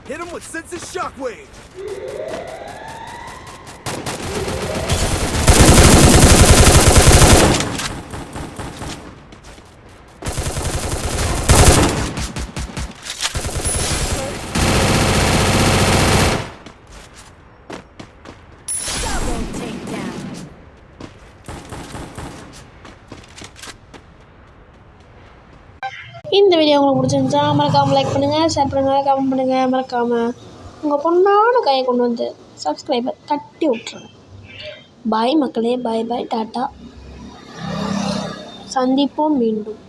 Hit him with sense of shockwave. இந்த video உங்களுக்கு பிடிச்சிருந்துச்சா மறக்காமல் லைக் பண்ணுங்கள், ஷேர் பண்ணுங்கள், கமெண்ட் பண்ணுங்கள். மறக்காமல் உங்கள் பொண்ணான கையை கொண்டு வந்து சப்ஸ்கிரைபர் தட்டி விட்ருங்க. பாய் மக்களே, பாய் பாய், டாட்டா. சந்திப்போம் மீண்டும்.